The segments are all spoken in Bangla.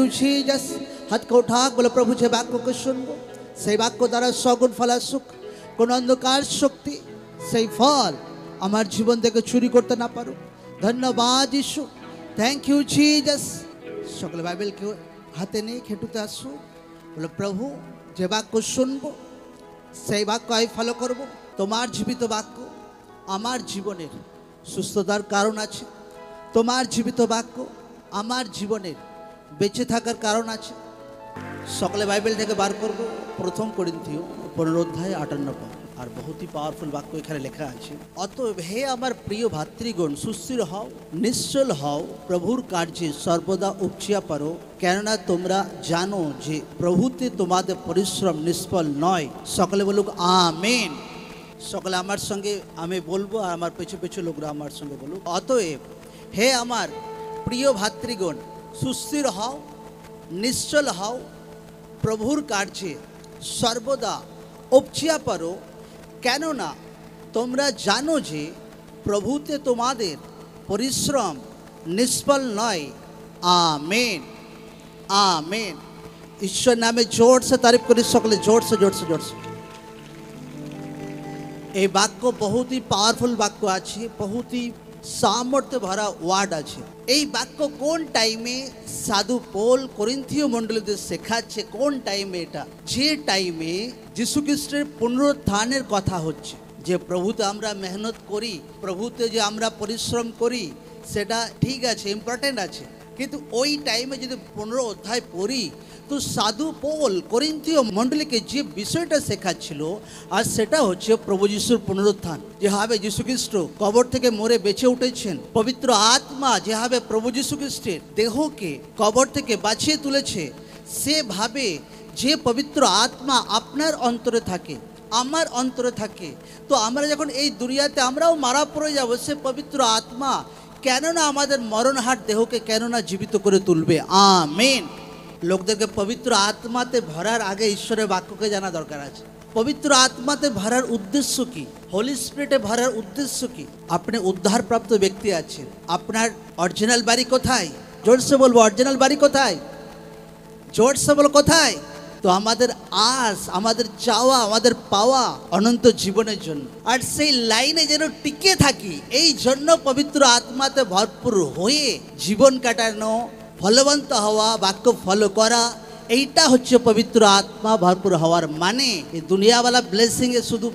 जीसस। हाथ को उठा बोलो प्रभु जे वाक्य को सुनबो সেই বাক্য দ্বারা সগুণ ফলাসুক কোন অন্ধকার শক্তি সেই ফল আমার জীবন থেকে চুরি করতে না পারুক। ধন্যবাদ যিশু, থ্যাংক ইউ জিসাস। সকলে বাইবেলকে হাতে নিয়ে খেটুতে আসো, বলো প্রভু যে বাক্য শুনবো সেই বাক্য আমি ফলো করব। তোমার জীবিত বাক্য আমার জীবনের সুস্থতার কারণ আছে, তোমার জীবিত বাক্য আমার জীবনের বেঁচে থাকার কারণ আছে। সকলে বাইবেল থেকে বার করবো প্রথম করিন্থীয় 15 অধ্যায় 58 পদ। আর বহুতই পাওয়ারফুল বাক্য এখানে লেখা আছে। অতএব হে আমার প্রিয় ভাতৃগণ, সুস্থির হও, নিশ্চল হও, প্রভুর কার্যে সর্বদা উপচিয়া পারো, কেননা তোমরা জানো যে প্রভুতে তোমাদের পরিশ্রম নিষ্ফল নয়। সকলে বলুক আমেন। সকলে আমার সঙ্গে আমি বলবো আর আমার পেছু পেছু লোকরা আমার সঙ্গে বলুক। অতএব হে আমার প্রিয় ভাতৃগণ, সুস্থির হও, নিশ্চল হও, প্রভুর কার্যে সর্বদা উপচিয়া পারো, কেননা তোমরা জানো যে প্রভুতে তোমাদের পরিশ্রম নিষ্ফল নয়। Amen amen. ঈশ্বর নামে জোর সে তারিফ করি সকলে, জোর সে জোর সে জোর সে। এই বাক্য বহুতই পাওয়ারফুল বাক্য আছে, বহুতই সামর্থ্য ভরা ওয়ার্ড আছে। এই বাক্য কোন টাইমে সাধু পৌল করিন্থীয় মণ্ডলীতে শেখাচ্ছে, কোন টাইমে? এটা যে টাইমে যিশু খ্রিস্টের পুনরুত্থানের কথা হচ্ছে, যে প্রভুতে আমরা মেহনত করি, প্রভুতে যে আমরা পরিশ্রম করি, সেটা ঠিক আছে, ইম্পর্টেন্ট আছে, কিন্তু ওই টাইমে যদি 15 অধ্যায় পড়ি তো সাধু পৌল করিন্থীয় মণ্ডলীকে যে বিষয়টা শেখাচ্ছিল আর সেটা হচ্ছে প্রভু যিশুর পুনরুত্থান। যেভাবে যিশু খ্রিস্ট কবর থেকে মরে বেঁচে উঠেছেন, পবিত্র আত্মা যেভাবে প্রভু যিশু খ্রিস্টের দেহকে কবর থেকে বাঁচিয়ে তুলেছে, সেভাবে যে পবিত্র আত্মা আপনার অন্তরে থাকে, আমার অন্তরে থাকে, তো আমরা যখন এই দুনিয়াতে আমরাও মারা পড়ে যাব, সে পবিত্র আত্মা কেননা আমাদের মরণহাট দেহকে কেননা জীবিত করে তুলবে। আমেন। লোকদেরকে পবিত্র আত্মাতে ভরার আগে ঈশ্বরের বাক্যকে জানা দরকার আছে। পবিত্র আত্মাতে ভরার উদ্দেশ্য কি? হোলি স্পিরিটে ভরার উদ্দেশ্য কি? আপনি উদ্ধারপ্রাপ্ত ব্যক্তি আছেন, আপনার অরিজিনাল বাড়ি কোথায়? জোরসে বলবো, অরিজিনাল বাড়ি কোথায়? জোরসে বলো কোথায়? তো আমাদের আস, আমাদের চাওয়া, আমাদের পাওয়া অনন্ত জীবনের জন্য, আর সেই লাইনে যেন টিকে থাকি, এই জন্য পবিত্র আত্মাতে ভরপুর হয়ে জীবন কাটানো, ফলবন্ত হওয়া, বাক্য ফলো করা, এইটা হচ্ছে পবিত্র আত্মা ভরপুর হওয়ার মানে। এই দুনিয়াওয়ালা ব্লেসিংয়ে শুধু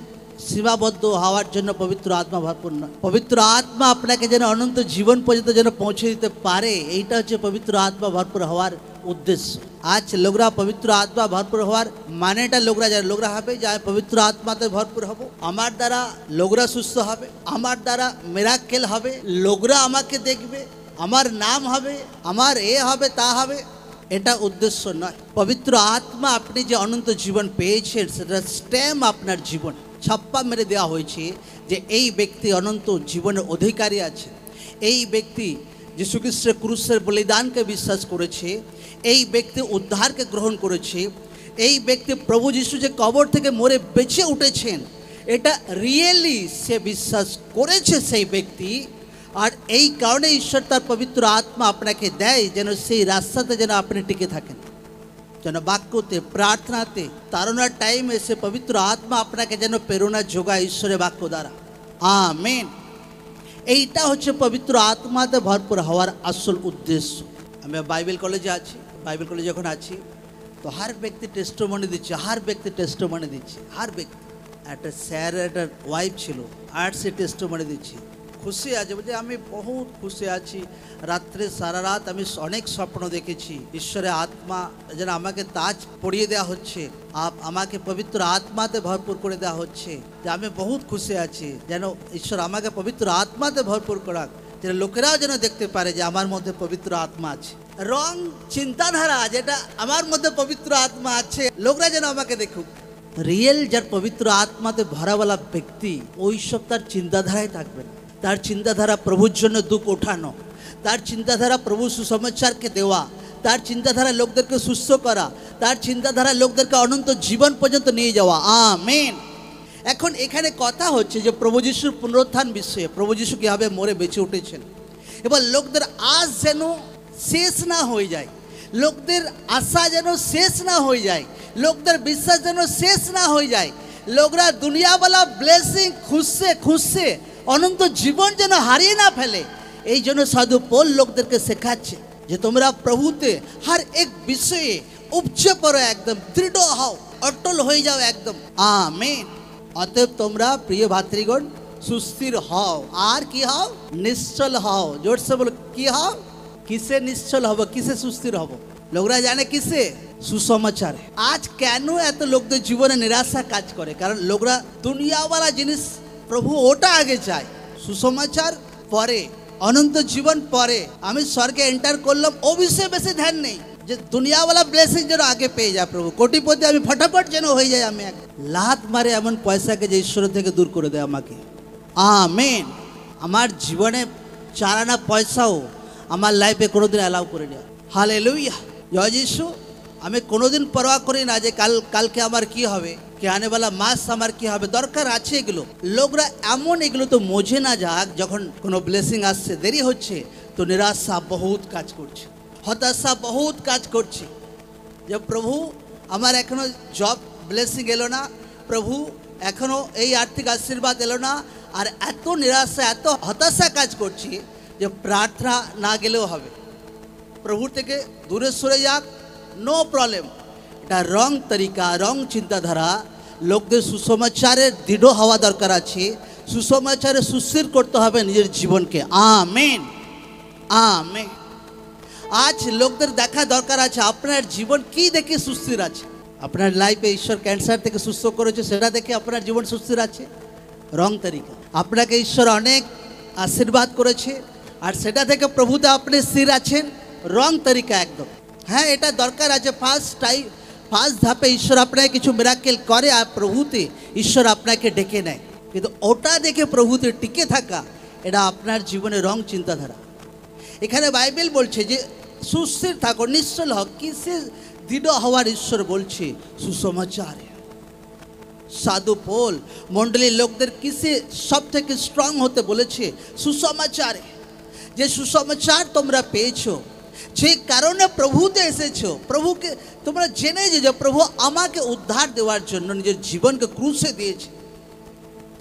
সীমাবদ্ধ হওয়ার জন্য পবিত্র আত্মা ভরপুর নয়। পবিত্র আত্মা আপনাকে যেন অনন্ত জীবন পর্যন্ত যেন পৌঁছে দিতে পারে, এইটা হচ্ছে পবিত্র আত্মা ভরপুর হওয়ার উদ্দেশ্য। আজ লোকরা পবিত্র আত্মা ভরপুর হওয়ার মানেটা লোকরা জানে। লোকরা হবে যে আমি পবিত্র আত্মাতে ভরপুর হব, আমার দ্বারা লোকরা সুস্থ হবে, আমার দ্বারা মিরাকেল হবে, লোকরা আমাকে দেখবে, আমার নাম হবে, আমার এ হবে তা হবে, এটা উদ্দেশ্য নয়। পবিত্র আত্মা আপনি যে অনন্ত জীবন পেয়েছেন, সেটা স্ট্যাম্প আপনার জীবন ছাপ্পা মেরে দেওয়া হয়েছে যে এই ব্যক্তি অনন্ত জীবনের অধিকারী আছে, এই ব্যক্তি যিশু খ্রিস্টের ক্রুশের বলিদানকে বিশ্বাস করেছে, এই ব্যক্তি উদ্ধারকে গ্রহণ করেছে, এই ব্যক্তি প্রভু যিশু যে কবর থেকে মরে বেঁচে উঠেছেন এটা রিয়েলি সে বিশ্বাস করেছে সেই ব্যক্তি। আর এই কারণে ঈশ্বর তার পবিত্র আত্মা আপনাকে দেয় যেন সেই রাস্তাতে যেন আপনি টিকে থাকেন, যেন বাক্যতে, প্রার্থনাতে, তাড়নার টাইমে সে পবিত্র আত্মা আপনাকে যেন প্রেরণা যোগায় ঈশ্বরের বাক্য দ্বারা। আমেন। এইটা হচ্ছে পবিত্র আত্মাতে ভরপুর হওয়ার আসল উদ্দেশ্য। আমি বাইবেল কলেজে আছি, বাইবেল কলেজে যখন আছি তো হার ব্যক্তি টেস্টিমনি দিচ্ছে, হার ব্যক্তি টেস্টিমনি দিচ্ছে, হার ব্যক্তি। একটা স্যার, একটা ওয়াইফ ছিল, আর সে টেস্টিমনি দিচ্ছে, খুশি আছে, বলছে আমি বহুত খুশি আছি, রাত্রে সারা রাত আমি অনেক স্বপ্ন দেখেছি, ঈশ্বরের আত্মা যেন আমাকে তাজ পরিয়ে দেওয়া হচ্ছে, আমাকে পবিত্র আত্মাতে ভরপুর করে দেওয়া হচ্ছে, যে আমি বহুত খুশি আছি, যেন ঈশ্বর আমাকে পবিত্র আত্মাতে ভরপুর করাক, যেন লোকেরাও যেন দেখতে পারে যে আমার মধ্যে পবিত্র আত্মা আছে। রং চিন্তাধারা যেটা আমার মধ্যে পবিত্র আত্মা আছে, লোকরা যেন আমাকে দেখুক। রিয়েল যার পবিত্র আত্মাতে ভরাওয়ালা ব্যক্তি, ওই সব তার চিন্তাধারায় থাকবে না। তার চিন্তাধারা প্রভুর জন্য দুঃখ ওঠানো, তার চিন্তাধারা প্রভু সুসমাচারকে দেওয়া, তার চিন্তাধারা লোকদেরকে সুস্থ করা, তার চিন্তাধারা লোকদেরকে অনন্ত জীবন পর্যন্ত নিয়ে যাওয়া। আমেন। এখন এখানে কথা হচ্ছে যে প্রভু যিশুর পুনরুত্থান বিষয়ে, প্রভু যিশু কীভাবে মরে বেঁচে উঠেছেন, এবার লোকদের আজ যেন শেষ না হয়ে যায়, লোকদের আশা যেন শেষ না হয়ে যায়, লোকদের বিশ্বাস যেন শেষ না হয়ে যায়, লোকরা দুনিয়াওয়ালা ব্লেসিং খুঁজছে খুঁজছে অনন্ত জীবন যেন হারিয়ে না ফেলে। এই জন্য সাধু পৌল লোকদেরকে শেখাচ্ছে যে তোমরা প্রভুতে হর এক বিষয়ে উপচে পড়ো, একদম দৃঢ় হও, অটল হয়ে যাও একদম। আমেন। অতএব তোমরা প্রিয় ভাতৃগণ সুস্থির হও, আর কি হও? নিশ্চল হও। জোরসে বলো, কি হও? কিসে নিশ্চল হব, কিসে সুস্থির হব? লোকরা জানে কিসে? সুসমাচার। আজ কেন এত লোকদের জীবনে নিরাশা কাজ করে? কারণ লোকরা দুনিয়াওয়ালা জিনিস, প্রভু ওটা আগে চায়, সুসমাচার পরে, অনন্ত জীবন পরে। আমি স্বর্গে এন্টার করলাম, ও বিষয়ে বেশি ধ্যান নেই, যে দুনিয়াওয়ালা ব্লেসিং যেন আগে পেয়ে যায় প্রভু, কোটিপতি আমি ফটাফট যেন হয়ে যায়, আমি লাত মারে এমন পয়সাকে যে ঈশ্বর থেকে দূর করে দেয় আমাকে। আমেন। আমার জীবনে 4 আনা পয়সাও আমার লাইফে কোনোদিন অ্যালাউ করে নেওয়া। হালেলুয়া, জয় যিশু। আমি কোনোদিন পরোয়া করি না যে কালকে আমার কি হবে, কে আনেওয়ালা মাস আমার কি হবে। দরকার আছে এগুলো। লোকরা এমন এগুলো তো বোঝে না, যাক যখন কোনো ব্লেসিং আসছে দেরি হচ্ছে তো নিরাশা বহুত কাজ করছে, হতাশা বহুত কাজ করছে, যে প্রভু আমার এখনো জব ব্লেসিং এলো না, প্রভু এখনো এই আর্থিক আশীর্বাদ এলো না, আর এত নিরাশা এত হতাশা কাজ করছি যে প্রার্থনা না গেলেও হবে, প্রভুর থেকে দূরে সরে যাক, নো প্রবলেম। এটা রং তরিকা, রং চিন্তাধারা। লোকদের সুসমাচারের দৃঢ় হওয়া দরকার আছে, সুসমাচারে সুস্থির করতে হবে নিজের জীবনকে। Amen, amen. আজ লোকদের দেখা দরকার আছে আপনার জীবন কি দেখে সুস্থির আছে। আপনার লাইফে ঈশ্বর ক্যান্সার থেকে সুস্থ করেছে, সেটা দেখে আপনার জীবন সুস্থির আছে? রং তরিকা। আপনাকে ঈশ্বর অনেক আশীর্বাদ করেছে, আর সেটা থেকে প্রভুতে আপনি স্থির আছেন, রং তরিকা একদম। হ্যাঁ, এটা দরকার আছে। ফার্স্ট ধাপে ঈশ্বর আপনাকে কিছু মিরাকেল করে, আর প্রভুতে ঈশ্বর আপনাকে ডেকে নেয়, কিন্তু ওটা দেখে প্রভুতে টিকে থাকা, এটা আপনার জীবনে রং চিন্তাধারা। এখানে বাইবেল বলছে যে সুস্থির থাকো, নিশ্চল হও। কিসে দৃঢ় হওয়ার ঈশ্বর বলছে? সুসমাচারে। সাধু পৌল মণ্ডলীর লোকদের কিসে সব থেকে স্ট্রং হতে বলেছে? সুসমাচারে। যে সুসমাচার তোমরা পেয়েছো, যে কারণে প্রভুতে এসেছো, প্রভুকে তোমরা জেনে যে প্রভু আমাকে উদ্ধার দেওয়ার জন্য নিজের জীবনকে ক্রুশে দিয়েছে,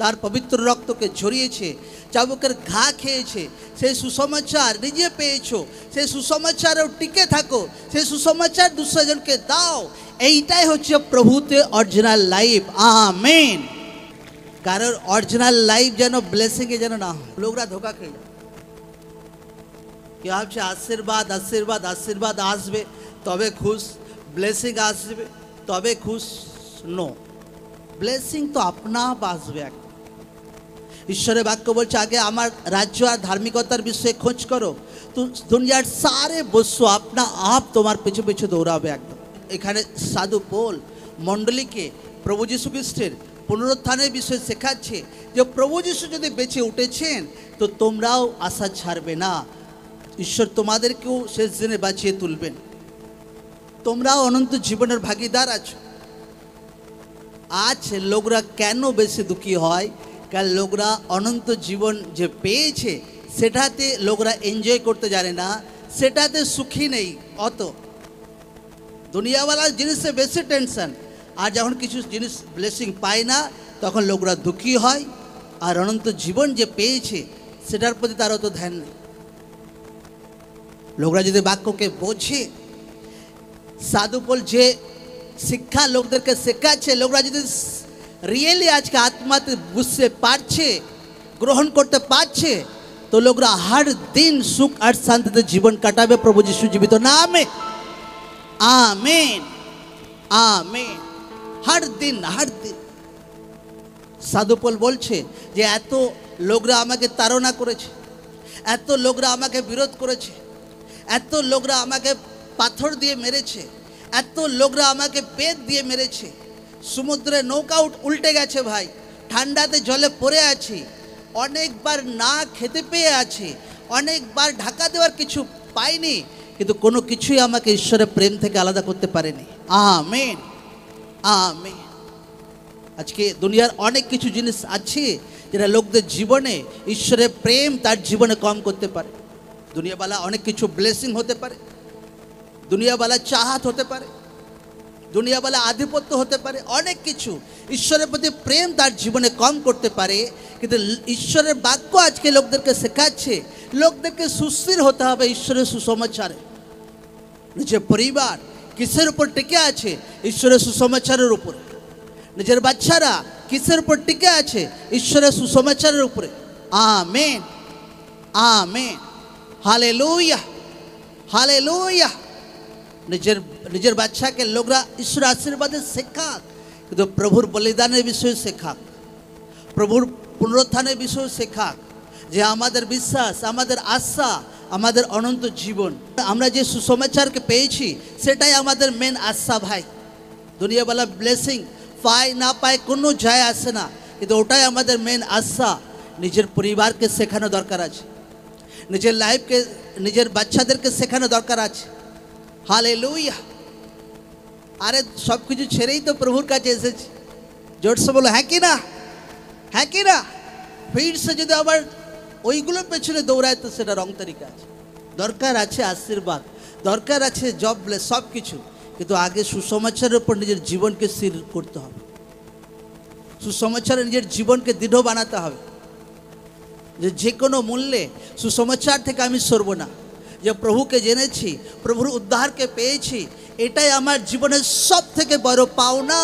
তার পবিত্র রক্তকে ঝরিয়েছে, চাবুকের ঘা খেয়েছে, সেই সুসমাচার নিজে পেয়েছো, সেই সুসমাচারেও টিকে থাকো, সেই সুসমাচার 200 জনকে দাও। এইটাই হচ্ছে প্রভুতে অরিজিনাল লাইফ। আমেন। কারণ অরিজিনাল লাইফ যেন ব্লেসিংয়ে যেন না হয়। লোকরা ধোকা খেয়ে যায়, কি ভাবছে আশীর্বাদ আশীর্বাদ আশীর্বাদ আসবে তবে খুশ, ব্লেসিং আসবে তবে খুশ। নো, ব্লেসিং তো আপনা आप আসবে। ঈশ্বরের বাক্য বলছে আগে আমার রাজ্য আর ধার্মিকতার বিষয়ে খোঁজ করো, তো দুনিয়ার সারে বস্তু আপনা आप তোমার পিছু পিছু দৌড়াবে একদম। এখানে সাধু পৌল মণ্ডলীকে প্রভু যীশু খ্রিস্টের পুনরুত্থানের বিষয়ে শেখাচ্ছে যে প্রভু যীশু যদি বেঁচে উঠেছেন তো তোমরাও আশা ছাড়বে না, ঈশ্বর তোমাদেরকেও শেষ দিনে বাঁচিয়ে তুলবেন, তোমরাও অনন্ত জীবনের ভাগিদার আছো। আজ লোকরা কেন বেশি দুঃখী হয়? কারণ লোকরা অনন্ত জীবন যে পেয়েছে সেটাতে লোকরা এনজয় করতে জানে না, সেটাতে সুখী নেই। অত দুনিয়াওয়ালা জিনিসে বেশি টেনশন, আর যখন কিছু জিনিস ব্লেসিং পায় না তখন লোকরা দুঃখী হয়, আর অনন্ত জীবন যে পেয়েছে সেটার প্রতি তার অত ধ্যান নেই। লোকরা যদি বাক্যকে বোঝে, সাধু পৌল যে শিক্ষা লোকদেরকে শেখাচ্ছে, লোকরা যদি রিয়েলি আজকে আত্মাতে বুঝতে পারছে, গ্রহণ করতে পারছে, তো লোকরা হর দিন সুখ আর শান্তিতে জীবন কাটাবে প্রভু যীশু জীবিত নামে। Amen, amen. হর দিন হর দিন। সাধু পৌল বলছে যে এত লোকরা আমাকে তাড়না করেছে, এত লোকরা আমাকে বিরোধ করেছে, এত লোকরা আমাকে পাথর দিয়ে মেরেছে, এত লোকরা আমাকে বেত দিয়ে মেরেছে, সমুদ্রে নৌকা উল্টে গেছে ভাই, ঠান্ডাতে জলে পড়ে আছি, অনেকবার না খেতে পেয়ে আছি, অনেকবার ঢাকা দেওয়ার কিছু পাইনি, কিন্তু কোনো কিছুই আমাকে ঈশ্বরের প্রেম থেকে আলাদা করতে পারেনি। Amen, amen. আজকে দুনিয়ার অনেক কিছু জিনিস আছে যেটা লোকদের জীবনে ঈশ্বরের প্রেম তার জীবনে কম করতে পারে। দুনিয়াওয়ালা অনেক কিছু ব্লেসিং হতে পারে, দুনিয়াওয়ালা চাহাত হতে পারে, দুনিয়াওয়ালা আধিপত্য হতে পারে, অনেক কিছু। ঈশ্বরের প্রতি প্রেম তার জীবনে কম করতে পারে, কিন্তু ঈশ্বরের বাক্য আজকে লোকদেরকে শেখাচ্ছে লোকদেরকে সুস্থির হতে হবে ঈশ্বরের সুসমাচারে। নিজের পরিবার কিসের উপর টিকে আছে? ঈশ্বরের সুসমাচারের উপরে। নিজের বাচ্চারা কিসের উপর টিকে আছে? ঈশ্বরের সুসমাচারের উপরে। Amen, amen, hallelujah, hallelujah. নিজের বাচ্চাকে লোকরা ঈশ্বর আশীর্বাদে শেখাক, কিন্তু প্রভুর বলিদানের বিষয়ে শেখাক, প্রভুর পুনরুত্থানের বিষয়ে শেখাক, যে আমাদের বিশ্বাস, আমাদের আশা, আমাদের অনন্ত জীবন। আমরা যে সুসমাচারকে পেয়েছি সেটাই আমাদের মেন আশা ভাই। দুনিয়াওয়ালা ব্লেসিং পায় না পায় কোনো যায় আসে না, কিন্তু ওটাই আমাদের মেন আশা। নিজের পরিবারকে শেখানো দরকার আছে, নিজের লাইফকে, নিজের বাচ্চাদেরকে শেখানো দরকার আছে। হালেলুয়া। আরে সব কিছু ছেড়েই তো প্রভুর কাছে এসেছি। জোরসে বলো হ্যাঁ কি না, হ্যাঁ কি না? ফির সে যদি আবার ওইগুলোর পেছনে দৌড়ায় তো সেটা রং তরিকা আছে। দরকার আছে আশীর্বাদ, দরকার আছে জব ব্লেস, সব কিছু, কিন্তু আগে সুসমাচারের উপর নিজের জীবনকে স্থির করতে হবে। সুসমাচারে নিজের জীবনকে দৃঢ় বানাতে হবে, যে কোনো মূল্যে সুসমাচার থেকে আমি সরব না। যে প্রভুকে জেনেছি, প্রভুর উদ্ধারকে পেয়েছি, এটাই আমার জীবনের সব থেকে বড় পাওনা।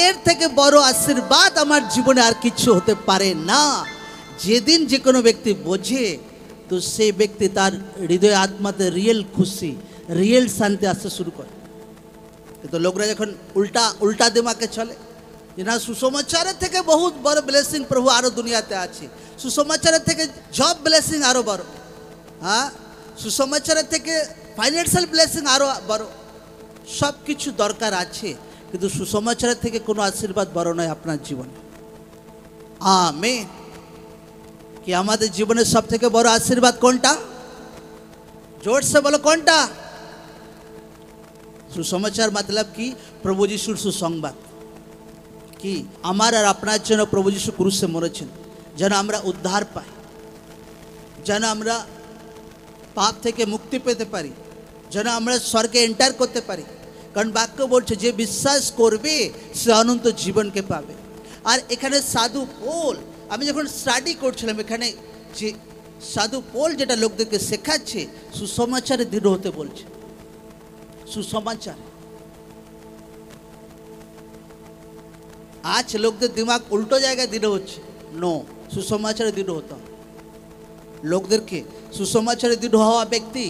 এর থেকে বড় আশীর্বাদ আমার জীবনে আর কিছু হতে পারে না। যেদিন যে কোনো ব্যক্তি বোঝে, তো সেই ব্যক্তি তার হৃদয় আত্মাতে রিয়েল খুশি, রিয়েল শান্তি আসতে শুরু করে। কিন্তু লোকরা যখন উল্টা দিমাগে চলে, যে না সুসমাচারের থেকে বহুত বড় ব্লেসিং প্রভু আরও দুনিয়াতে আছে, সুসমাচারের থেকে জব ব্লেসিং আরও বড়, হ্যাঁ, সুসমাচারের থেকে ফাইন্যান্সিয়াল ব্লেসিং আরও বড়। সব কিছু দরকার আছে, কিন্তু সুসমাচারের থেকে কোনো আশীর্বাদ বড় নয় আপনার জীবনে। আমেন। কি আমাদের জীবনের সব থেকে বড় আশীর্বাদ কোনটা? জোরসে বলো কোনটা? সুসমাচার मतलब কি? প্রভু যিশুর সুসংবাদ। কি আমার আর আপনার জন্য প্রভু যিশু ক্রুশে মরেছেন, যেন আমরা উদ্ধার পাই, যেন আমরা পাপ থেকে মুক্তি পেতে পারি, যেন আমরা স্বর্গে এন্টার করতে পারি। কারণ বাক্য বলছে যে বিশ্বাস করবে সে অনন্ত জীবনকে পাবে। আর এখানে সাধু পোল, আমি যখন স্টাডি করছিলাম এখানে, যে সাধু পোল যেটা লোকদেরকে শেখাচ্ছে, সুসমাচারে দৃঢ় হতে বলছে। সুসমাচার। আজ লোকদের দিমাগ উল্টো জায়গায় দৃঢ় হচ্ছে। নো, সুসমাচারে দৃঢ় হতে হবে লোকদেরকে। সুসমাচারে দৃঢ় হওয়া ব্যক্তি,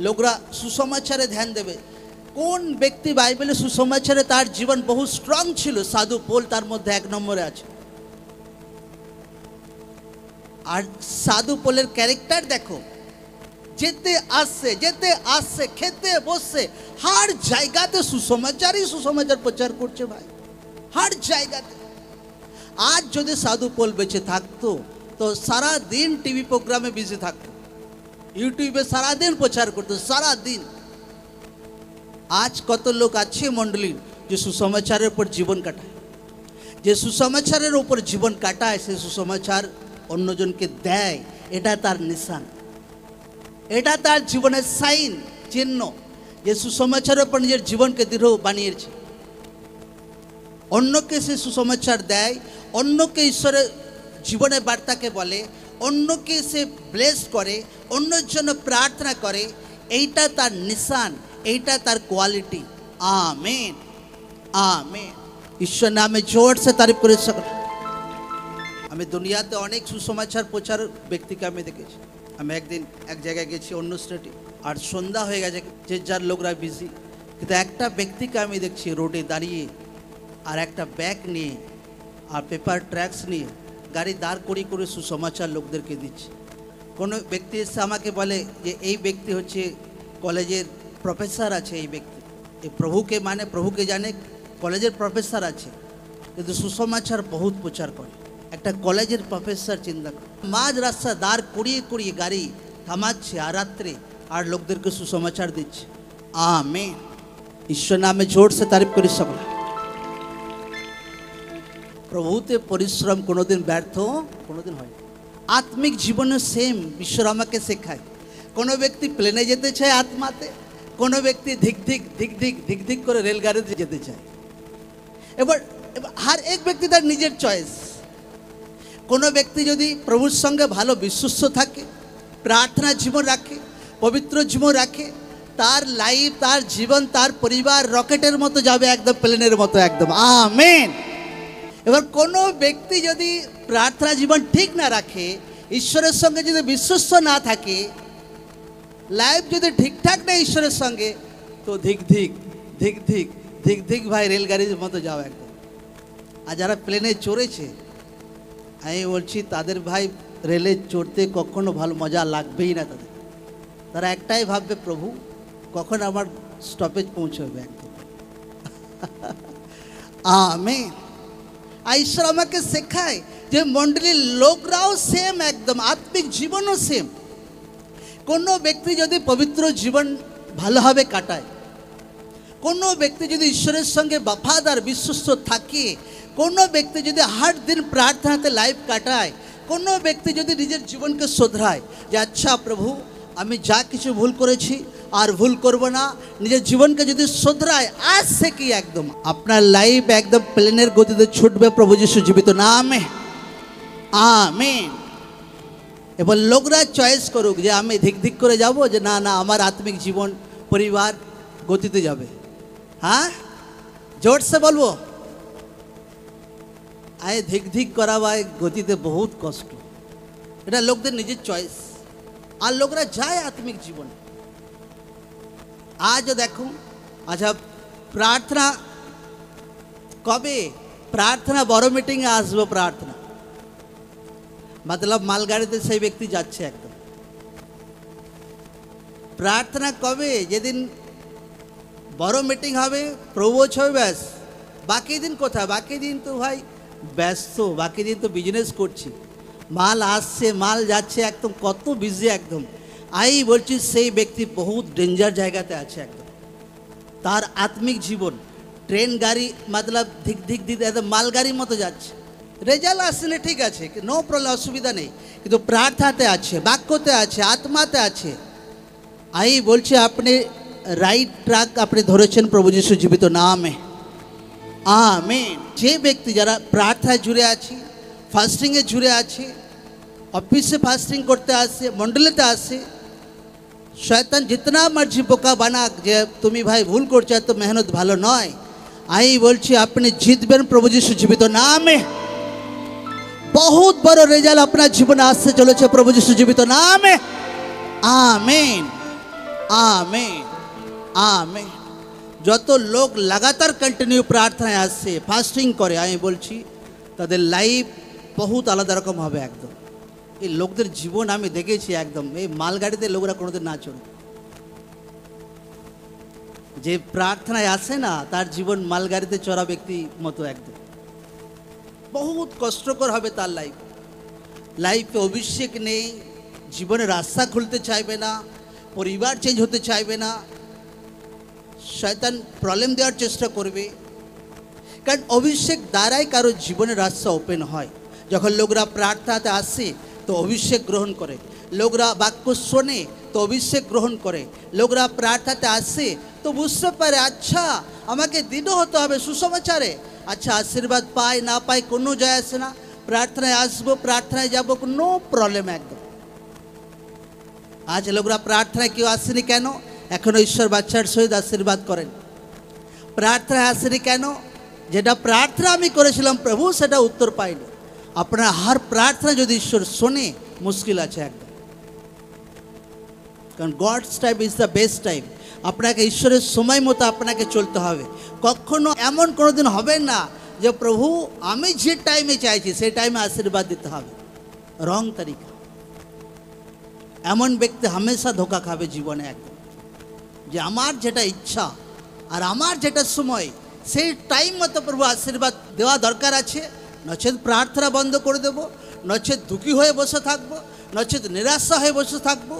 লোকরা সুসমাচারে ধ্যান দেবে। কোন ব্যক্তি বাইবেলে সুসমাচারে তার জীবন বহু স্ট্রং ছিল? সাধু পোল তার মধ্যে 1 নম্বরে আছে। আর সাধু পোলের ক্যারেক্টার দেখো, যেতে আসছে, খেতে বসে, হার জায়গাতে সুসমাচার প্রচার করছে ভাই, হার জায়গাতে। আজ যদি সাধু পোল বেঁচে থাকতো তো সারা দিন টিভি প্রোগ্রামে বিজি থাকতো, ইউটিউবে সারা দিন প্রচার করতো, সারা দিন। আজ কত লোক আছে মণ্ডলীর যে সুসমাচারের উপর জীবন কাটায়, যে সুসমাচারের উপর জীবন কাটায়, সে সুসমাচার অন্যজনকে দেয়। এটা তার নিশান, এটা তার জীবনের সাইন, চিহ্ন, যে সুসমাচারের উপর নিজের জীবনকে দৃঢ় বানিয়েছে। অন্যকে সে সুসমাচার দেয়, অন্যকে ঈশ্বরের জীবনের বার্তাকে বলে, অন্যকে সে ব্লেস করে, অন্যের জন্য প্রার্থনা করে। এইটা তার নিশান, এইটা তার কোয়ালিটি। Amen, amen. ঈশ্বর নামে জোর সে তারিফ করে সকল। আমি দুনিয়াতে অনেক সুসমাচার প্রচার ব্যক্তিকে আমি দেখেছি। আমি একদিন এক জায়গায় গেছি, অন্য স্টেটে, আর সন্ধ্যা হয়ে গেছে, যে যার লোকরা বিজি, কিন্তু একটা ব্যক্তিকে আমি দেখছি রোডে দাঁড়িয়ে, আর একটা ব্যাগ নিয়ে আর পেপার ট্র্যাক্স নিয়ে গাড়ি দাঁড় করিয়ে করে সুসমাচার লোকদেরকে দিচ্ছে। কোনো ব্যক্তি এসে আমাকে বলে যে এই ব্যক্তি হচ্ছে কলেজের প্রফেসর আছে, এই ব্যক্তি এই প্রভুকে মানে, প্রভুকে জানে, কলেজের প্রফেসর আছে, কিন্তু সুসমাচার বহুত প্রচার করে। একটা কলেজের প্রফেসর চিন্তা করে, মাঝ রাস্তা দাঁড় করিয়ে গাড়ি থামাচ্ছে আর রাত্রে, আর লোকদেরকে সুসমাচার দিচ্ছে। আমেন। ঈশ্বর নামে জোর সে তারিফ করি সকল। প্রভুতে পরিশ্রম কোনোদিন ব্যর্থ কোনোদিন হয়। আত্মিক জীবনে সেম ঈশ্বর আমাকে শেখায়। কোনো ব্যক্তি প্লেনে যেতে চায় আত্মাতে, কোনো ব্যক্তি ধিক ধিক ধিক ধিক ধিক ধিক করে রেলগাড়িতে যেতে চায়। এবার হর এক ব্যক্তি তার নিজের চয়েস। কোনো ব্যক্তি যদি প্রভুর সঙ্গে ভালো বিশ্বস্ত থাকে, প্রার্থনা জীবন রাখে, পবিত্র জীবন রাখে, তার লাইফ, তার জীবন, তার পরিবার রকেটের মতো যাবে, একদম প্লেনের মতো, একদম আমেন। এবার কোনো ব্যক্তি যদি প্রার্থনা জীবন ঠিক না রাখে, ঈশ্বরের সঙ্গে যদি বিশ্বস্ত না থাকে, লাইফ যদি ঠিকঠাক না ঈশ্বরের সঙ্গে, তো ধিক ধিক ধিক ধিক ধিক ধিক ভাই রেলগাড়ির মতো যাও একদম। আর যারা প্লেনে চড়েছে, আমি বলছি তাদের ভাই রেলে চড়তে কখনো ভালো মজা লাগবেই না তাদের। তারা একটাই ভাববে, প্রভু কখন আমার স্টপেজ পৌঁছবে একদম। আমেন। আর ঈশ্বর আমাকে শেখায় যে মণ্ডলীর লোকরাও সেম, একদম আত্মিক জীবনও সেম। কোনো ব্যক্তি যদি পবিত্র জীবন ভালোভাবে কাটায়, কোনো ব্যক্তি যদি ঈশ্বরের সঙ্গে বফাদার বিশ্বস্ত থাকে, কোনো ব্যক্তি যদি হার দিন প্রার্থনাতে লাইফ কাটায়, কোনো ব্যক্তি যদি নিজের জীবনকে শোধরায় যে আচ্ছা প্রভু আমি যা কিছু ভুল করেছি আর ভুল করব না, নিজের জীবনকে যদি শোধরায়, আজ থেকে একদম আপনার লাইফ একদম প্লেনের গতিতে ছুটবে প্রভু যিশু জীবিত নামে। আমেন। এবার লোকরা চয়েস করুক যে আমি ধিক ধিক করে যাব, যে না না আমার আত্মিক জীবন পরিবার গতিতে যাবে। হ্যাঁ, জোরসে বলবো, আয় ধিক ধিক করা বা গতিতে বহুত কষ্ট। এটা লোকদের নিজের চয়েস। আর লোকরা যায় আত্মিক জীবনে। আজও দেখো, আচ্ছা প্রার্থনা কবে? প্রার্থনা বড় মিটিংয়ে আসবো প্রার্থনা, মতলব মালগাড়িতে সেই ব্যক্তি যাচ্ছে একদম। প্রার্থনা কবে? যেদিন বড় মিটিং হবে, প্রবোচ হবে, ব্যাস। বাকি দিন কোথায়? বাকি দিন তো ভাই ব্যস্ত, বাকি দিন তো বিজনেস করছি, মাল আসছে মাল যাচ্ছে, একদম কত বিজি একদম। আমি বলছি সেই ব্যক্তি বহুত ডেঞ্জার জায়গাতে আছে একদম। তার আত্মিক জীবন ট্রেন গাড়ি মতলব ধিক ধিক ধিক একদম মালগাড়ির মতো যাচ্ছে। রেজাল্ট আসলে ঠিক আছে, নো প্রবলেম, অসুবিধা নেই, কিন্তু প্রার্থনাতে আছে, বাক্যতে আছে, আত্মাতে আছে। আমি বলছি আপনি রাইট ট্র্যাক আপনি ধরেছেন প্রভু যিশু জীবিত নামে। আমেন। যে ব্যক্তি যারা প্রার্থনায় জুড়ে আছে, ফাস্টিংয়ে জুড়ে আছে, অফিসে ফাস্টিং করতে আসে, মণ্ডলীতে আসে, শয়তান জিতনা মর্জি বোকা বানাক যে তুমি ভাই ভুল করছো, এত মেহনত ভালো নয়, আমি বলছি আপনি জিতবেন প্রভু যিশু জীবিত নামে। বহুত বড় রেজাল্ট আপনার জীবনে আসতে চলেছে প্রভু যিশু জীবিত নামে। Amen amen amen. যত লোক লাগাতার কন্টিনিউ প্রার্থনায় আসছে, ফাস্টিং করে, আমি বলছি তাদের লাইফ বহুত আলাদা রকম হবে একদম। এই লোকদের জীবন আমি দেখেছি একদম, এই মালগাড়িতে লোকরা কোনোদিন না চড়ে। যে প্রার্থনায় আসে না, তার জীবন মালগাড়িতে চড়া ব্যক্তি মতো একদম। বহুত কষ্টকর হবে তার লাইফ। লাইফে অভিষেক নেই, জীবনে রাস্তা খুলতে চাইবে না, পরিবার চেঞ্জ হতে চাইবে না, শয়তান প্রবলেম দেওয়ার চেষ্টা করবে। কারণ অভিষেক দ্বারাই কারো জীবনের রাস্তা ওপেন হয়। যখন লোকরা প্রার্থনাতে আসে তো অভিষেক গ্রহণ করে, লোকরা বাক্য শোনে তো অভিষেক গ্রহণ করে, লোকরা প্রার্থনাতে আসে তো বুঝতে পারে আচ্ছা আমাকে দিনও হতে হবে সুসমাচারে, আচ্ছা আশীর্বাদ পাই না পাই কোনো যায় আসে না, প্রার্থনায় আসবো, প্রার্থনায় যাবো, কোনো প্রবলেম একদম। আজ লোকরা প্রার্থনায় কেউ আসেনি কেন? এখনো ঈশ্বর বাচ্চার সহিত আশীর্বাদ করেন। প্রার্থনায় আসেনি কেন? যেটা প্রার্থনা আমি করেছিলাম প্রভু সেটা উত্তর পাইনি। আপনার হার প্রার্থনা যদি ঈশ্বর শোনে, মুশকিল আছে একদম। কারণ God's time is the best time. আপনাকে ঈশ্বরের সময় মতো আপনাকে চলতে হবে। কখনো এমন কোনোদিন হবে না যে প্রভু আমি যে টাইমে চাইছি সেই টাইমে আশীর্বাদ দিতে হবে, রং তরিকা। এমন ব্যক্তি হামেশা ধোকা খাবে জীবনে একদম, যে আমার যেটা ইচ্ছা আর আমার যেটা সময় সেই টাইম মতো প্রভু আশীর্বাদ দেওয়া দরকার আছে, নচেত প্রার্থনা বন্ধ করে দেব, নচেত দুঃখী হয়ে বসে থাকবো, নচেত নিরাশা হয়ে বসে থাকবো।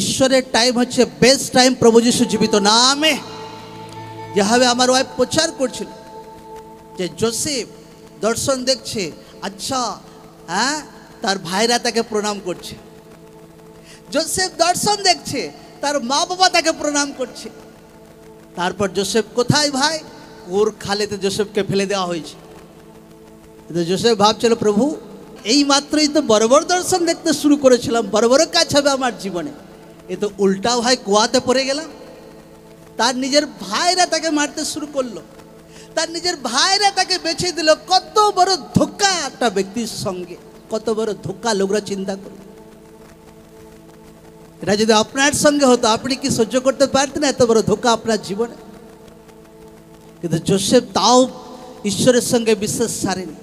ঈশ্বরের টাইম হচ্ছে বেস্ট টাইম প্রভু যিশু জীবিত নামে। যেভাবে আমার ওয়াইফ প্রচার করছিল যে জোসেফ দর্শন দেখছে, আচ্ছা হ্যাঁ তার ভাইরা তাকে প্রণাম করছে। জোসেফ দর্শন দেখছে, তার মা বাবা তাকে প্রণাম করছে। তারপর জোসেফ কোথায় ভাই? ওর খালেতে জোসেফকে ফেলে দেওয়া হয়েছে। কিন্তু জোসেফ ভাবছিল, প্রভু এই মাত্রই তো বড় বড় দর্শন দেখতে শুরু করেছিলাম, বড় বড় কাজ হবে আমার জীবনে, এ তো উল্টা ভাই কুয়াতে পড়ে গেলাম। তার নিজের ভাইরা তাকে মারতে শুরু করলো, তার নিজের ভাইরা তাকে বেছে দিল। কত বড় ধোঁকা একটা ব্যক্তির সঙ্গে, কত বড় ধোঁকা লোকরা চিন্তা করে। এটা যদি আপনার সঙ্গে হতো, আপনি কি সহ্য করতে পারতেন এত বড় ধোঁকা আপনার জীবনে? কিন্তু জোসেফ তাও ঈশ্বরের সঙ্গে বিশ্বাস ছাড়েনি।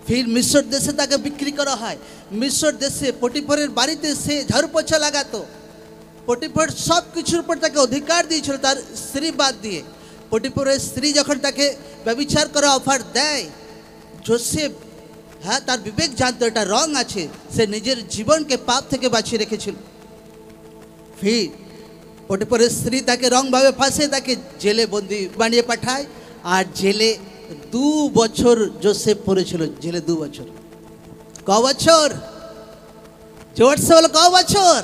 ফির মিশর দেশে তাকে বিক্রি করা হয়। মিশর দেশে পটিফারের বাড়িতে সে ঝাড়ু পোছা লাগাতো। পটিফার সব কিছুর উপর তাকে অধিকার দিয়েছিল, তার স্ত্রী বাদ দিয়ে। পটিফারের স্ত্রী যখন তাকে ব্যভিচার করা অফার দেয়, জোসেফ হ্যাঁ তার বিবেক জানতো এটা রং আছে, সে নিজের জীবনকে পাপ থেকে বাঁচিয়ে রেখেছিল। ফির পটিফারের স্ত্রী তাকে রংভাবে ফাঁসে তাকে জেলে বন্দি বানিয়ে পাঠায়। আর জেলে 2 বছর জোসেফ পড়েছিল, জেলে 2 বছর। ক বছর? জোরসে বলো, ক বছর?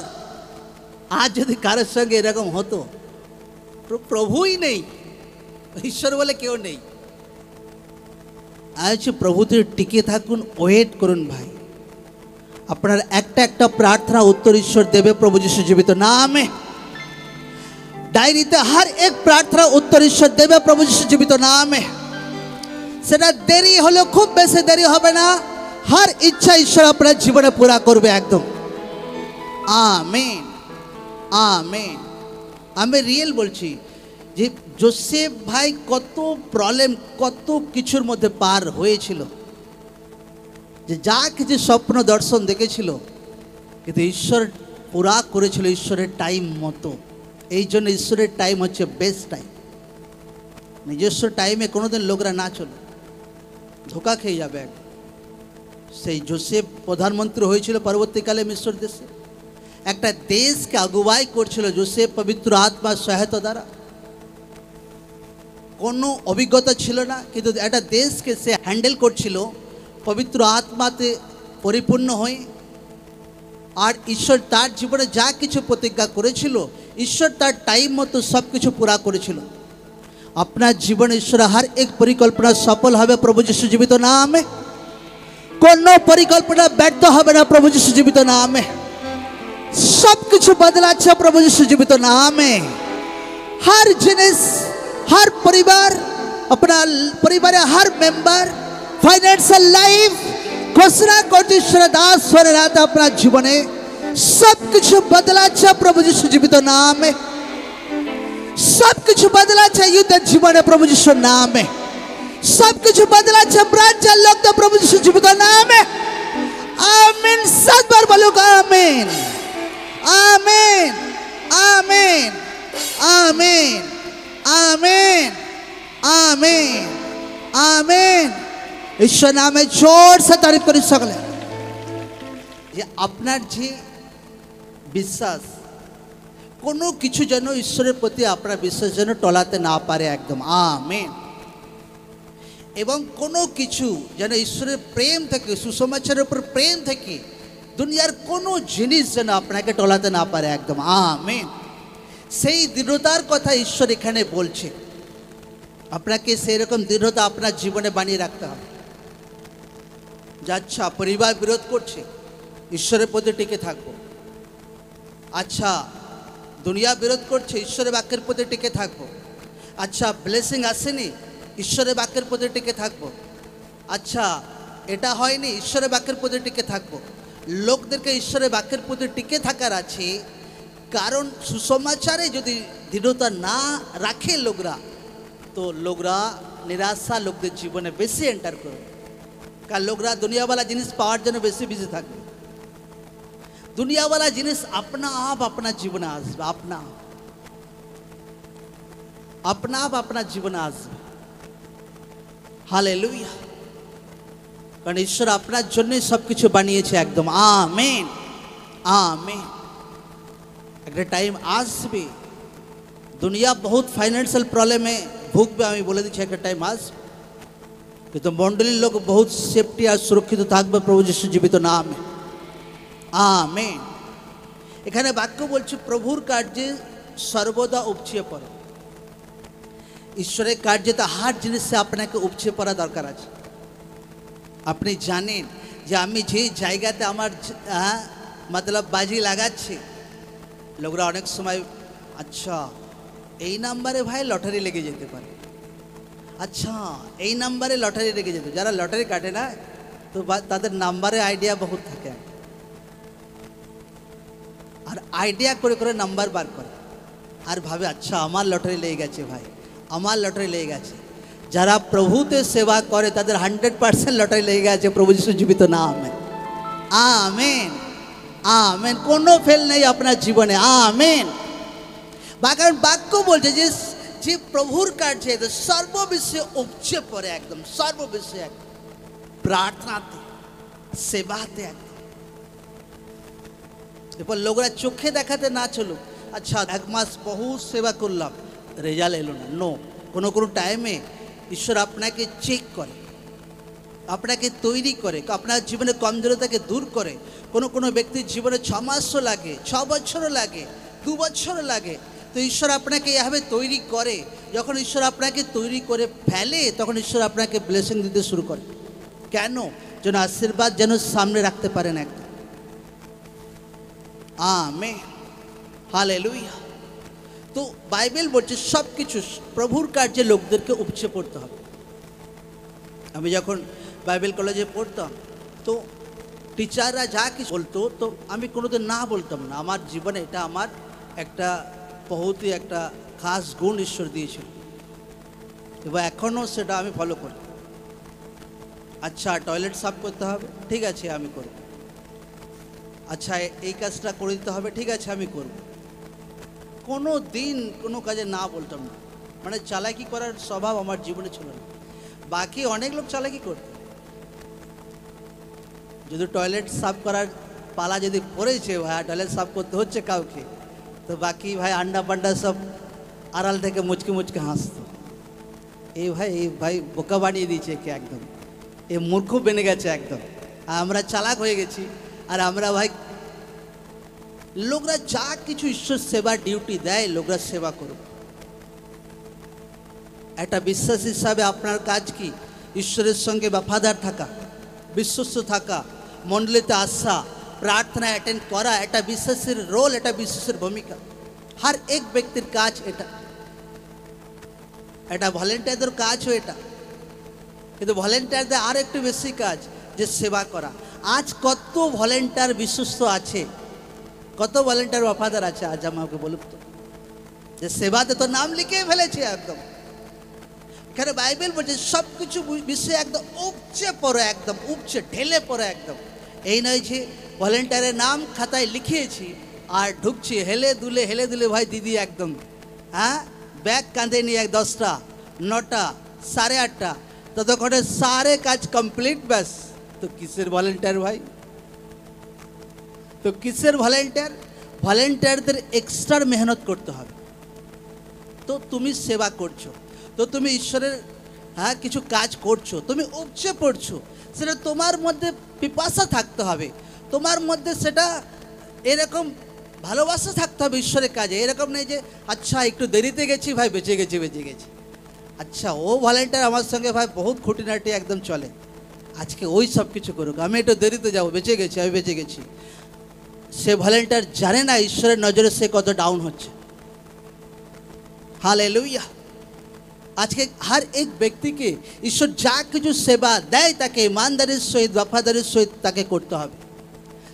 আজ যদি কারোর সঙ্গে এরকম হতো, প্রভুই নেই, ঈশ্বর বলে কেউ নেই, আজ প্রভুতে টিকে থাকুন, ওয়েট করুন ভাই। আপনার একটা প্রার্থনা উত্তর ঈশ্বর দেবে প্রভু যিশু জীবিত নামে। ডায়েরিতে हर एक প্রার্থনা উত্তর ঈশ্বর দেবে প্রভু যিশু জীবিত নামে। সেটা দেরি হলে খুব বেশি দেরি হবে না, हर ইচ্ছা ঈশ্বর আপনার জীবনে পুরা করবে একদম। Amen amen. আমি রিয়েল বলছি যে জোসেফ ভাই কত প্রবলেম, কত কিছুর মধ্যে পার হয়েছিল, যে যা কিছু স্বপ্ন দর্শন দেখেছিল কিন্তু ঈশ্বর পুরা করেছিল ঈশ্বরের টাইম মতো। এই জন্য ঈশ্বরের টাইম হচ্ছে বেস্ট টাইম। নিজস্ব টাইমে কোনোদিন লোকরা না চলে, ধোকা খেয়ে যাবে। সেই জোসেফ প্রধানমন্ত্রী হয়েছিল পরবর্তীকালে মিশর দেশে, একটা দেশকে আগুয়াই করছিল জোসেফ পবিত্র আত্মার সহায়তা দ্বারা। কোনো অভিজ্ঞতা ছিল না, কিন্তু একটা দেশকে সে হ্যান্ডেল করছিল পবিত্র আত্মাতে পরিপূর্ণ হয়ে। আর ঈশ্বর তার জীবনে যা কিছু প্রতিজ্ঞা করেছিল, ঈশ্বর তার টাইম মতো সব কিছু পুরা করেছিল। আপনার জীবনে ঈশ্বর हर एक পরিকল্পনা সফল হবে প্রভু যিশু জীবিত নামে। কোনো পরিকল্পনা ব্যর্থ হবে না প্রভু যিশু জীবিত নামে। সব কিছু বদলাচ্ছে প্রভু যিশু জীবিত নামে। हर জিনিস, हर পরিবার, আপনার পরিবারের हर মেম্বার, ফাইন্যান্সিয়াল লাইফ ঘোষণা করছে ঈশ্বর দাস হয়ে রাত আপনার জীবনে সব কিছু বদলাচ্ছে প্রভু যিশু জীবিত নামে। সব কিছু বদলাচ্ছে ইউদের জীবনে প্রভু যিশুর নামে। সব কিছু বদলাচ্ছে ব্রাঞ্চের লোকদের প্রভু যিশু জীবিত নামে। আমেন। সাতবার বলুক amen amen amen amen amen amen amen. ঈশ্বর নামে জোর সে তারিফ করি সকলে। যে আপনার যে বিশ্বাস, কোনো কিছু যেন ঈশ্বরের প্রতি আপনার বিশ্বাস যেন টলাতে না পারে একদম। আমেন। এবং কোনো কিছু যেন ঈশ্বরের প্রেম থেকে, সুসমাচারের উপর প্রেম থেকে দুনিয়ার কোনো জিনিস যেন আপনাকে টলাতে না পারে একদম। আমেন। সেই দৃঢ়তার কথা ঈশ্বর এখানে বলছে। আপনাকে সেই রকম দৃঢ়তা আপনার জীবনে বানিয়ে রাখতে হবে। আচ্ছা পরিবার বিরোধ করছে, ঈশ্বরের প্রতি টিকে থাকবো। আচ্ছা দুনিয়া বিরোধ করছে, ঈশ্বরের বাক্যের প্রতি টিকে থাকবো। আচ্ছা ব্লেসিং আসেনি, ঈশ্বরের বাক্যের প্রতি টিকে থাকবো। আচ্ছা এটা হয়নি, ঈশ্বরের বাক্যের প্রতি টিকে থাকবো। লোকদেরকে ঈশ্বরের বাক্যের প্রতি টিকে থাকার আছে, কারণ সুসমাচারে যদি দৃঢ়তা না রাখে লোকরা, তো লোকরা নিরাশা লোকদের জীবনে বেশি এন্টার করবে। কারণ লোকরা দুনিয়াওয়ালা জিনিস পাওয়ার জন্য বেশি বিজি থাকবে। দুনিয়াওয়ালা জিনিস আপনা आप আপনার জীবনে আসবে, আপনা आप আপনার জীবনে আসবে। হালেলুয়া। কারণ ঈশ্বর আপনার জন্যই সব কিছু বানিয়েছে একদম। Amen amen. একটা টাইম আসবে, দুনিয়া বহুত ফাইন্যান্সিয়াল প্রবলেমে ভুগবে, আমি বলে দিচ্ছি একটা টাইম আসবে, কিন্তু মণ্ডলীর লোক বহুত সেফটি আর সুরক্ষিত থাকবে প্রভু যিশু জীবিত নামে। আমেন। এখানে বাক্য বলছে প্রভুর কার্যে সর্বদা উপচে পড়ো। ঈশ্বরের কার্যে তো হার জিনিসে আপনাকে উপচে পড়া দরকার আছে। আপনি জানেন যে আমি যে জায়গাতে আমার মতলব বাজি লাগাচ্ছি, লোকরা অনেক সময় আচ্ছা এই নাম্বারে ভাই লটারি লেগে যেতে পারে, আচ্ছা এই নাম্বারে লটারি লেগে যেত। যারা লটারি কাটে না তো তাদের নাম্বারে আইডিয়া বহুত থাকে, আর আইডিয়া করে করে নাম্বার বার করে আর ভাবে আচ্ছা আমার লটারি লেগে গেছে, ভাই আমার লটারি লেগে গেছে। যারা প্রভুতে সেবা করে তাদের 100% লটারি লেগে গেছে প্রভু যিশু জীবিত নামে। Amen amen. কোনো ফেল নেই আপনার জীবনে। আমেন। কারণ বাক্য বলছে যে যে প্রভুর কার্যে সর্ববিষয়ে উপচে পড়ে, একদম সর্ববিষয়ে, একদম প্রার্থনাতে, সেবাতে একদম। এরপর লোকরা চোখে দেখাতে না চলুক, আচ্ছা 1 মাস বহু সেবা করলাম রেজাল্ট এলো না। নো, কোনো কোনো টাইমে ঈশ্বর আপনাকে চেক করে, আপনাকে তৈরি করে, আপনার জীবনে কমজোরিতাকে দূর করে। কোনো কোনো ব্যক্তির জীবনে 6 মাসও লাগে, 6 বছরও লাগে, 2 বছরও লাগে। তো ঈশ্বর আপনাকে এভাবে তৈরি করে। যখন ঈশ্বর আপনাকে তৈরি করে ফেলে তখন ঈশ্বর আপনাকে ব্লেসিং দিতে শুরু করে। কেন? যেন আশীর্বাদ যেন সামনে রাখতে পারেন একদম। Amen, hallelujah. তো বাইবেল বলছে সব কিছু প্রভুর কার্যে লোকদেরকে উপচে পড়তে হবে। আমি যখন বাইবেল কলেজে পড়তাম তো টিচাররা যা কিছু বলতো তো আমি কোনোদিন না বলতাম না। আমার জীবনে এটা আমার একটা বহুতই একটা খাস গুণ ঈশ্বর দিয়েছিল এবং এখনও সেটা আমি ফলো করি। আচ্ছা টয়লেট সাফ করতে হবে, ঠিক আছে আমি করব। আচ্ছা এই কাজটা করে দিতে হবে, ঠিক আছে আমি করব। কোনো দিন কোনো কাজে না বলতাম না। মানে চালাকি করার স্বভাব আমার জীবনে ছিল না। বাকি অনেক লোক চালাকি করত। যদি টয়লেট সাফ করার পালা যদি পড়েছে ভাই, টয়লেট সাফ করতে হচ্ছে কাউকে, তো বাকি ভাই আন্ডা পান্ডা সব আড়াল থেকে মুচকে মুচকে হাসতো, এই ভাই বোকা বানিয়ে দিয়েছে কে, একদম এ মূর্খ বেনে গেছে একদম। আমরা চালাক হয়ে গেছি। আর আমরা ভাই লোকরা যা কিছু ঈশ্বর সেবা ডিউটি দেয় লোকরা সেবা করুক। একটা বিশ্বাস হিসাবে আপনার কাজ কি? ঈশ্বরের সঙ্গে वफादार থাকা, বিশ্বস্ত থাকা, মণ্ডলীতে আসা, প্রার্থনা অ্যাটেন্ড করা। এটা বিশ্বাসের রোল, এটা বিশ্বাসের ভূমিকা। হর এক ব্যক্তির কাজ এটা। এটা ভলেন্টিয়ারদের কাজও এটা। কিন্তু ভলেন্টিয়ারদের আর একটু বেশি কাজ যে সেবা করা। আজ কত ভলেন্টিয়ার বিশ্বস্ত আছে, কত ভলেন্টিয়ার वफादार আছে আজ আমাকে বলুন তো, যে সেবাতে তো নাম লিখে ফেলেছে একদম। এখানে বাইবেল বলছে সব কিছু বিষয়ে একদম উপচে পড়ো, একদম উপচে ঢেলে পড়ো একদম। এই নয় যে ভলেন্টিয়ারের নাম খাতায় লিখিয়েছি আর ঢুকছি হেলে দুলে ভাই দিদি একদম, হ্যাঁ ব্যাগ কাঁধে নিয়ে 10টা 9টা 8:30 ততক্ষণে সারে কাজ কমপ্লিট, ব্যাস। তো কিসের ভলেন্টিয়ার ভাই? তো কিসের ভলেন্টিয়ার? ভলেন্টিয়ারদের এক্সট্রা মেহনত করতে হবে। তো তুমি সেবা করছো, তো তুমি ঈশ্বরের কিছু কাজ করছো, তুমি উপচে পড়ছো, সেটা তোমার মধ্যে পিপাসা থাকতে হবে, তোমার মধ্যে সেটা এরকম ভালোবাসা থাকতে হবে ঈশ্বরের কাজে। এরকম নেই যে আচ্ছা একটু দেরিতে গেছি ভাই বেঁচে গেছি। আচ্ছা ও ভলেন্টিয়ার আমার সঙ্গে ভাই বহুত খুঁটিনাটি একদম চলে, আজকে ওই সব কিছু করুক, আমি একটু দেরিতে যাবো, আমি বেঁচে গেছি। সে ভলেন্টিয়ার জানে না ঈশ্বরের নজরে সে কত ডাউন হচ্ছে। হালেলুয়া। আজকে हर एक ব্যক্তিকে ঈশ্বর যা কিছু সেবা দেয় তাকে ইমানদারির সহিত वफादारिর সহিত তাকে করতে হবে,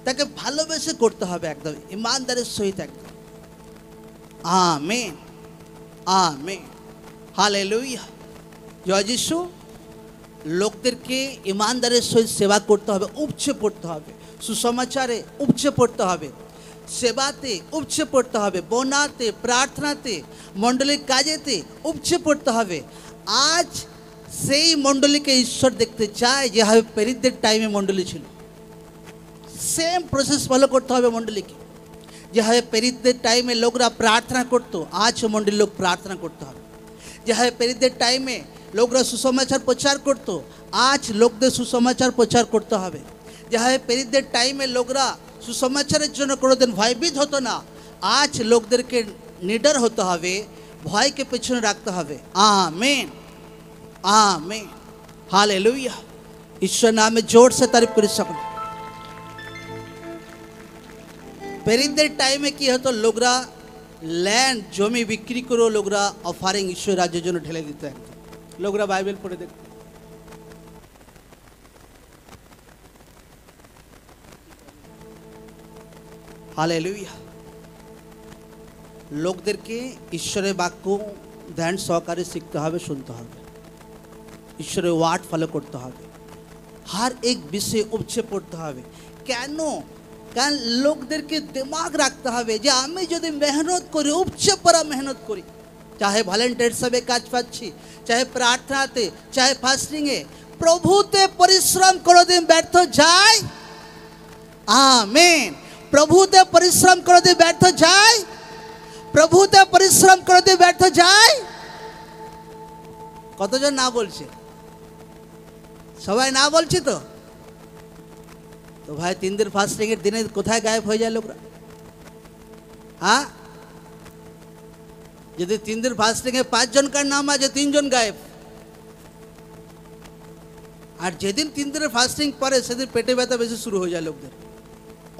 তাকে ভালোবেসে করতে হবে একদম ইমানদারির সহিত একদম। Amen amen hallelujah. জয় যিশু। লোকদেরকে ইমানদারির সহিত সেবা করতে হবে, উপচে পড়তে হবে, সুসমাচারে উপচে পড়তে হবে, সেবাতে উপচে পড়তে হবে, বনাতে, প্রার্থনাতে, মণ্ডলীর কাজেতে উপচে পড়তে হবে। আজ সেই মণ্ডলীকে ঈশ্বর দেখতে চায় যেভাবে পেরিতদের টাইমে মণ্ডলী ছিল। সেম প্রসেস ফলো করতে হবে মণ্ডলীকে। যেভাবে পেরিতদের টাইমে লোকরা প্রার্থনা করতো, আজ মণ্ডলীর লোক প্রার্থনা করতে হবে। যেভাবে পেরিতদের টাইমে লোকরা সুসমাচার প্রচার করতো, আজ লোকদের সুসমাচার প্রচার করতে হবে। যেভাবে পেরিতদের টাইমে লোকরা সুসমাচারের জন্য কোনোদিন ভয়ভীত হতো না। আজ লোকদেরকে নিডর হতে হবে, ভয়কে পেছনে রাখতে হবে। आमीन आमीन हालेलुया। ईश्वर नाम में जोर से तारीफ करी सकूं। পেরিনদের টাইমে কি হতো, লোকরা ল্যান্ড জমি বিক্রি করে লোকরা অফারিং ঈশ্বর রাজ্যের জন্য ঢেলে দিত। একদম লোকরা বাইবেল পড়ে দেখত। হালেলুয়া। লোকদেরকে ঈশ্বরের বাক্য ধ্যান সহকারে শিখতে হবে, শুনতে হবে, ঈশ্বরের ওয়ার্ড ফলো করতে হবে, हर एक विषय उपचे पड़ते হবে। কেন? কারণ লোকদেরকে দিমাগ রাখতে হবে যে আমি যদি মেহনত করি, উপচে পড়া মেহনত করি, চাহে ভলেন্টিয়ার হিসেবে কাজ পাচ্ছি, চাহে প্রার্থনাতে, চাহে ফাস্টিংয়ে, প্রভুতে পরিশ্রম কোনোদিন ব্যর্থ যায়। আমেন। প্রভুতে পরিশ্রম কোনোদিন ব্যর্থ যায়। প্রভুতে পরিশ্রম কোনোদিন ব্যর্থ যায়। কতজন না বলছে? সবাই না বলছি তো। তো ভাই 3 दिन ফাস্টিং এর দিনে কোথায় গায়েব হয়ে যায় লোকরা? হ্যাঁ, যদি 3 दिन ফাস্টিং এ 5 জনকার নাম আছে, 3 জন গায়েব। আর যেদিন 3 দিনের ফাস্টিং পরে সেদিন পেটে ব্যথা বেশি শুরু হয়ে যায় লোকদের।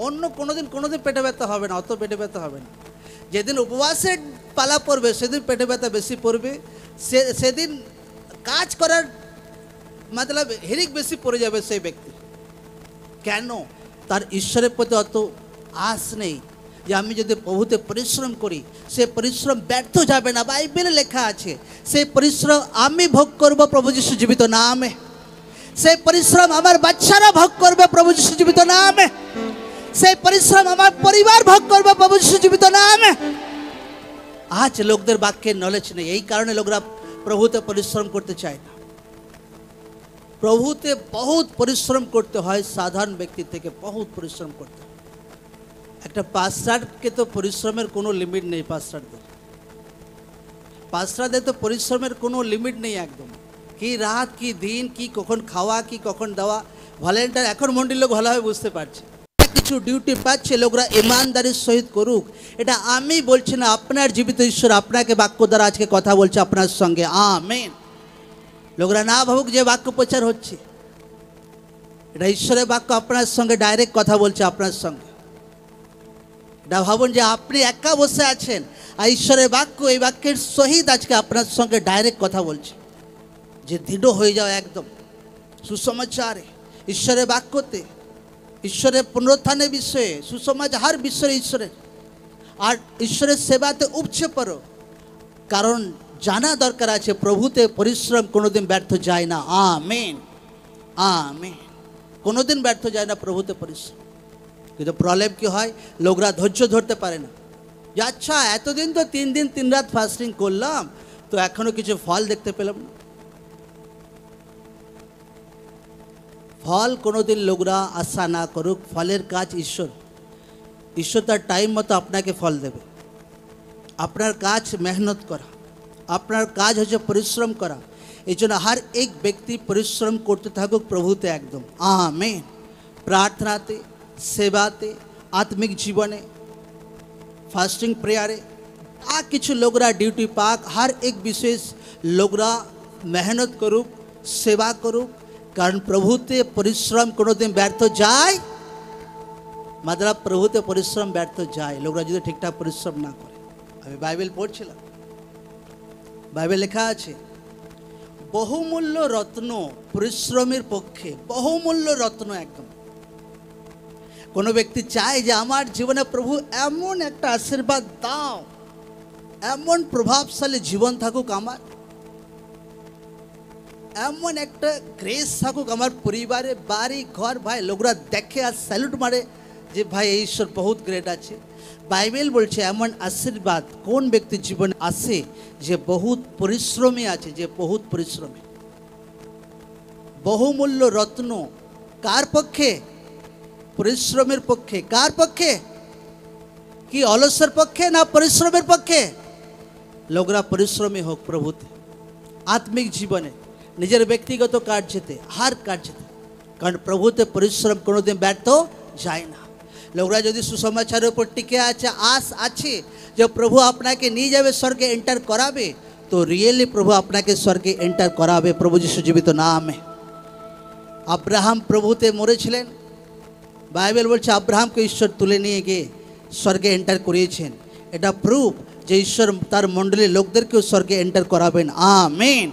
অন্য কোনোদিন পেটে ব্যথা হবে না, অত পেটে ব্যথা হবে না। যেদিন উপবাসের পালা পড়বে সেদিন পেটে ব্যথা বেশি পড়বে, সেদিন কাজ করার मतलब হিরিক বেশি পড়ে যাবে সেই ব্যক্তি। কেন? তার ঈশ্বরের প্রতি অত আশ নেই যে আমি যদি প্রভুতে পরিশ্রম করি সে পরিশ্রম ব্যর্থ যাবে না। বাইবেলে লেখা আছে সেই পরিশ্রম আমি ভোগ করব প্রভু যিশু জীবিত নামে। সেই পরিশ্রম আমার বাচ্চারা ভোগ করবে প্রভু যিশু জীবিত নামে। সেই পরিশ্রম আমার পরিবার ভোগ করবে প্রভু যিশু জীবিত নামে। আজ লোকদের বাক্যের নলেজ নেই, এই কারণে লোকরা প্রভুতে পরিশ্রম করতে চায় না। প্রভুতে বহুত পরিশ্রম করতে হয়, সাধারণ ব্যক্তি থেকে বহুত পরিশ্রম করতে হয়। একটা পাস্টারকে তো পরিশ্রমের কোনো লিমিট নেই। পাস্টারদের তো পরিশ্রমের কোনো লিমিট নেই একদম। কি রাত, কি দিন, কি কখন খাওয়া, কি কখন দেওয়া। ভলেন্টিয়ার এখন মন্ডির লোক ভালোভাবে বুঝতে পারছে, কিছু ডিউটি পাচ্ছে, লোকরা ইমানদারির সহিত করুক। এটা আমি বলছি না, আপনার জীবিত ঈশ্বর আপনাকে বাক্য দ্বারা আজকে কথা বলছে আপনার সঙ্গে। আমেন। লোকরা না ভাবুক যে বাক্য প্রচার হচ্ছে, এটা ঈশ্বরের বাক্য আপনার সঙ্গে ডাইরেক্ট কথা বলছে আপনার সঙ্গে। এটা ভাবুন যে আপনি একা বসে আছেন আর ঈশ্বরের বাক্য, এই বাক্যের সহিত আজকে আপনার সঙ্গে ডাইরেক্ট কথা বলছে যে দৃঢ় হয়ে যাও একদম সুসমাচারে, ঈশ্বরের বাক্যতে, ঈশ্বরের পুনরুত্থানের বিষয়ে, সুসমাচার বিষয়ে ঈশ্বরের, আর ঈশ্বরের সেবাতে উপচে পড়ো। কারণ জানা দরকার আছে প্রভুতে পরিশ্রম কোনোদিন ব্যর্থ যায় না। Amen amen. কোনোদিন ব্যর্থ যায় না প্রভুতে পরিশ্রম। কিন্তু প্রবলেম কি হয়, লোকরা ধৈর্য ধরতে পারে না যে আচ্ছা এতদিন তো 3 दिन 3 রাত ফাস্টিং করলাম, তো এখনো কিছু ফল দেখতে পেলাম না। ফল কোনোদিন লোকরা আশা না করুক। ফলের কাজ ঈশ্বর তার টাইম মতো আপনাকে ফল দেবে। আপনার কাজ মেহনত করা, আপনার কাজ হচ্ছে পরিশ্রম করা। এই জন্য हर एक ব্যক্তি পরিশ্রম করতে থাকুক প্রভুতে একদম। আমেন। প্রার্থনাতে, সেবাতে, আত্মিক জীবনে, ফাস্টিং প্রেয়ারে আর কিছু লোকরা ডিউটি পাক। हर एक বিশেষ লোকরা মেহনত করুক, সেবা করুক। কারণ প্রভুতে পরিশ্রম কোনোদিন ব্যর্থ যায়, मतलब প্রভুতে পরিশ্রম ব্যর্থ যায় লোকরা যদি ঠিকঠাক পরিশ্রম না করে। আমি বাইবেল পড়ছিলাম, বাইবেল লেখা আছে বহুমূল্য রত্ন পরিশ্রমের পক্ষে, বহুমূল্য রত্ন একদম। কোনো ব্যক্তি চায় যে আমার জীবনে প্রভু এমন একটা আশীর্বাদ দাও, এমন প্রভাবশালী জীবন থাকুক আমার, এমন একটা গ্রেস থাকুক আমার পরিবারে, বাড়ি ঘর। ভাই লোকরা দেখে আর স্যালুট মারে যে ভাই এই ঈশ্বর বহুত গ্রেট আছে। বাইবেল বলছে এমন আশীর্বাদ কোন ব্যক্তির জীবনে আসে যে বহুত পরিশ্রমী আছে, যে বহুত পরিশ্রমী। বহুমূল্য রত্ন কার পক্ষে? পরিশ্রমের পক্ষে। কার পক্ষে? কি অলসের পক্ষে না পরিশ্রমের পক্ষে? লোকরা পরিশ্রমী হোক প্রভুতে, আত্মিক জীবনে, নিজের ব্যক্তিগত কার্যেতে, হার কার্যেতে। কারণ প্রভুতে পরিশ্রম কোনোদিন ব্যর্থ যায় না। लोगरा यदि सुसमाचार ऊपर टिके আছে आस আছে যে প্রভু আপনাকে নিয়ে যাবে স্বর্গে এন্টার করাবে তো রিয়েলি প্রভু আপনাকে স্বর্গে এন্টার করাবে প্রভু যিশু জীবিত নামে আব্রাহাম প্রভুতে মরেছিলেন বাইবেল বলছে আব্রাহামকে ঈশ্বর তুলে নিয়ে গিয়ে স্বর্গে এন্টার করিয়েছেন এটা প্রুফ যে ঈশ্বর তার মণ্ডলীর লোকদেরকেও স্বর্গে এন্টার করাবেন আমেন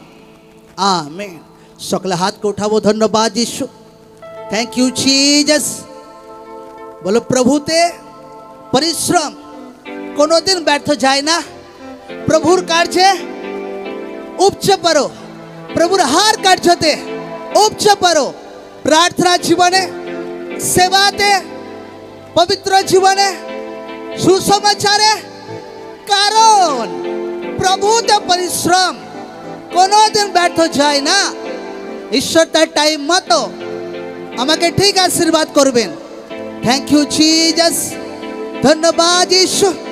আমেন সকলে হাত को उठाबो धन्यवाद यीशु थैंक यू जीसस बोलो प्रभुते परिश्रम কোনো দিন ব্যর্থ যায় না প্রভুর কার্যে উপচে পড়ো প্রভুর হার কার্যতে উপচে পড়ো প্রার্থনা জীবনে সেবাতে পবিত্র জীবনে সুসমাচারে কারণ প্রভুতে পরিশ্রম কোনো দিন ব্যর্থ যায় না ঈশ্বর তার টাইম মতো আমাকে ঠিক আশীর্বাদ করবেন থ্যাংক ইউ জিসাস ধন্যবাদ ঈশ্বর